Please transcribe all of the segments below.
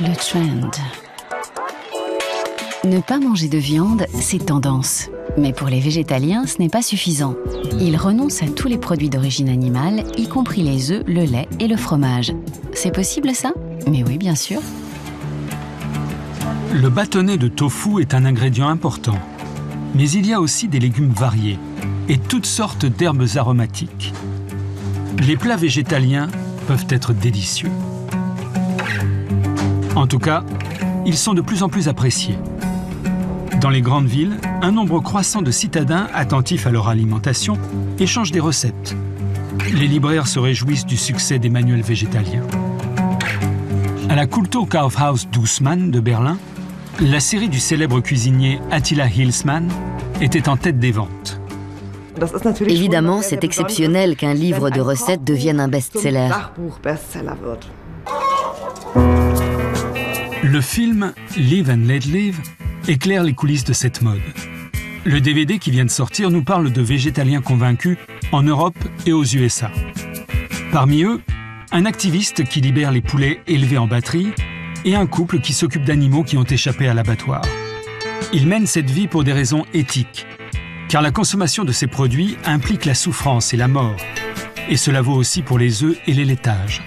Le trend. Ne pas manger de viande, c'est tendance. Mais pour les végétaliens, ce n'est pas suffisant. Ils renoncent à tous les produits d'origine animale, y compris les œufs, le lait et le fromage. C'est possible ça? Mais oui, bien sûr. Le bâtonnet de tofu est un ingrédient important. Mais il y a aussi des légumes variés et toutes sortes d'herbes aromatiques. Les plats végétaliens peuvent être délicieux. En tout cas, ils sont de plus en plus appréciés. Dans les grandes villes, un nombre croissant de citadins attentifs à leur alimentation échangent des recettes. Les libraires se réjouissent du succès des manuels végétaliens. À la Kulturkaufhaus Dussmann de Berlin, la série du célèbre cuisinier Attila Hildmann était en tête des ventes. Évidemment, c'est exceptionnel qu'un livre de recettes devienne un best-seller. Le film Live and Let Live éclaire les coulisses de cette mode. Le DVD qui vient de sortir nous parle de végétaliens convaincus en Europe et aux USA. Parmi eux, un activiste qui libère les poulets élevés en batterie et un couple qui s'occupe d'animaux qui ont échappé à l'abattoir. Ils mènent cette vie pour des raisons éthiques, car la consommation de ces produits implique la souffrance et la mort. Et cela vaut aussi pour les œufs et les laitages.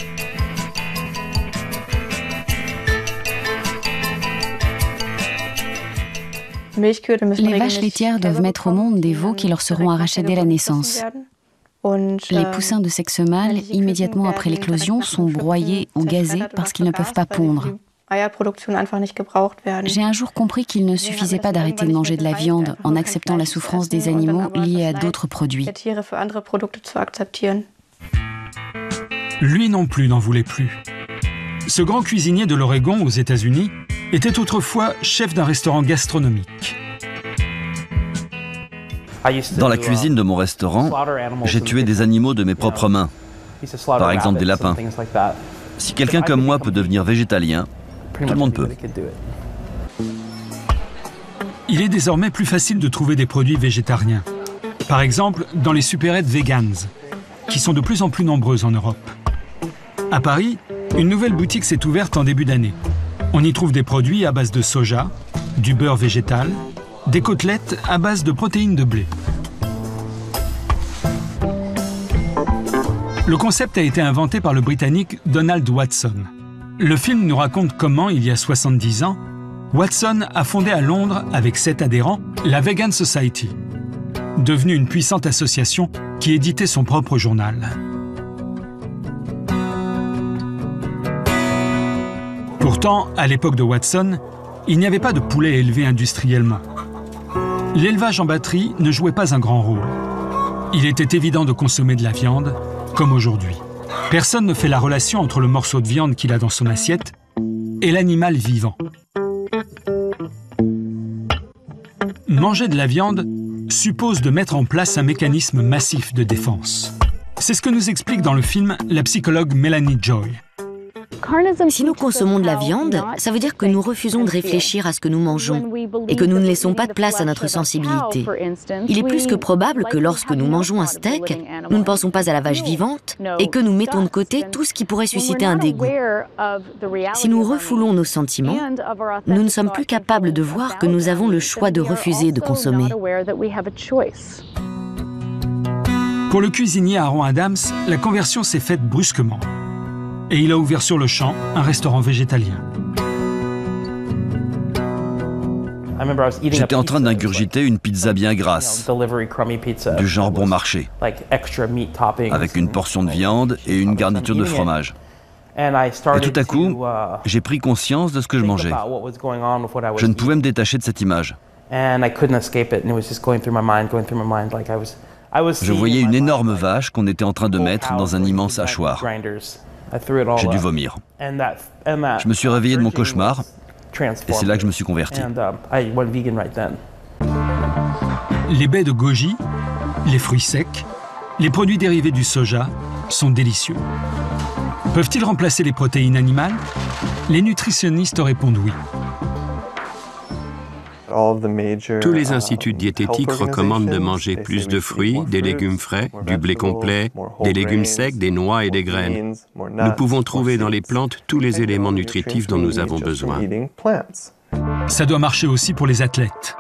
Les vaches laitières doivent mettre au monde des veaux qui leur seront arrachés dès la naissance. Les poussins de sexe mâle, immédiatement après l'éclosion, sont broyés ou gazés parce qu'ils ne peuvent pas pondre. J'ai un jour compris qu'il ne suffisait pas d'arrêter de manger de la viande en acceptant la souffrance des animaux liée à d'autres produits. Lui non plus n'en voulait plus. Ce grand cuisinier de l'Oregon aux États-Unis était autrefois chef d'un restaurant gastronomique. Dans la cuisine de mon restaurant, j'ai tué des animaux de mes propres mains, par exemple des lapins. Si quelqu'un comme moi peut devenir végétalien, tout le monde peut. Il est désormais plus facile de trouver des produits végétariens. Par exemple, dans les supérettes Vegans, qui sont de plus en plus nombreuses en Europe. À Paris, une nouvelle boutique s'est ouverte en début d'année. On y trouve des produits à base de soja, du beurre végétal, des côtelettes à base de protéines de blé. Le concept a été inventé par le Britannique Donald Watson. Le film nous raconte comment, il y a 70 ans, Watson a fondé à Londres, avec 7 adhérents, la Vegan Society, devenue une puissante association qui éditait son propre journal. Pourtant, à l'époque de Watson, il n'y avait pas de poulet élevé industriellement. L'élevage en batterie ne jouait pas un grand rôle. Il était évident de consommer de la viande, comme aujourd'hui. Personne ne fait la relation entre le morceau de viande qu'il a dans son assiette et l'animal vivant. Manger de la viande suppose de mettre en place un mécanisme massif de défense. C'est ce que nous explique dans le film la psychologue Melanie Joy. Si nous consommons de la viande, ça veut dire que nous refusons de réfléchir à ce que nous mangeons et que nous ne laissons pas de place à notre sensibilité. Il est plus que probable que lorsque nous mangeons un steak, nous ne pensons pas à la vache vivante et que nous mettons de côté tout ce qui pourrait susciter un dégoût. Si nous refoulons nos sentiments, nous ne sommes plus capables de voir que nous avons le choix de refuser de consommer. Pour le cuisinier Aaron Adams, la conversion s'est faite brusquement. Et il a ouvert sur le champ un restaurant végétalien. J'étais en train d'ingurgiter une pizza bien grasse, du genre bon marché, avec une portion de viande et une garniture de fromage. Et tout à coup, j'ai pris conscience de ce que je mangeais. Je ne pouvais me détacher de cette image. Je voyais une énorme vache qu'on était en train de mettre dans un immense hachoir. J'ai dû vomir. Je me suis réveillé de mon cauchemar et c'est là que je me suis converti. Les baies de goji, les fruits secs, les produits dérivés du soja sont délicieux. Peuvent-ils remplacer les protéines animales? Les nutritionnistes répondent oui. Tous les instituts diététiques recommandent de manger plus de fruits, des légumes frais, du blé complet, des légumes secs, des noix et des graines. Nous pouvons trouver dans les plantes tous les éléments nutritifs dont nous avons besoin. Ça doit marcher aussi pour les athlètes.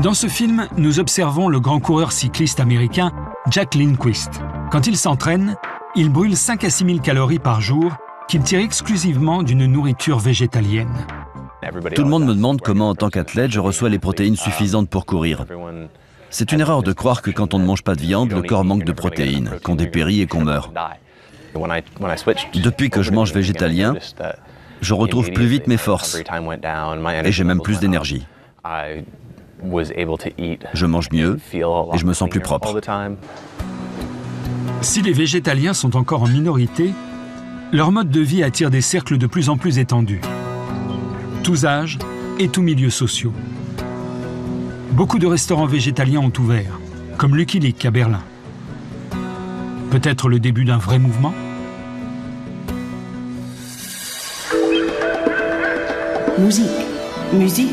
Dans ce film, nous observons le grand coureur cycliste américain Jack Lindquist. Quand il s'entraîne, il brûle 5 à 6 000 calories par jour qu'il tire exclusivement d'une nourriture végétalienne. Tout le monde me demande comment, en tant qu'athlète, je reçois les protéines suffisantes pour courir. C'est une erreur de croire que quand on ne mange pas de viande, le corps manque de protéines, qu'on dépérit et qu'on meurt. Depuis que je mange végétalien, je retrouve plus vite mes forces et j'ai même plus d'énergie. Je mange mieux et je me sens plus propre. Si les végétaliens sont encore en minorité, leur mode de vie attire des cercles de plus en plus étendus. Tous âges et tous milieux sociaux. Beaucoup de restaurants végétaliens ont ouvert, comme Lucky Luke à Berlin. Peut-être le début d'un vrai mouvement ? Musique.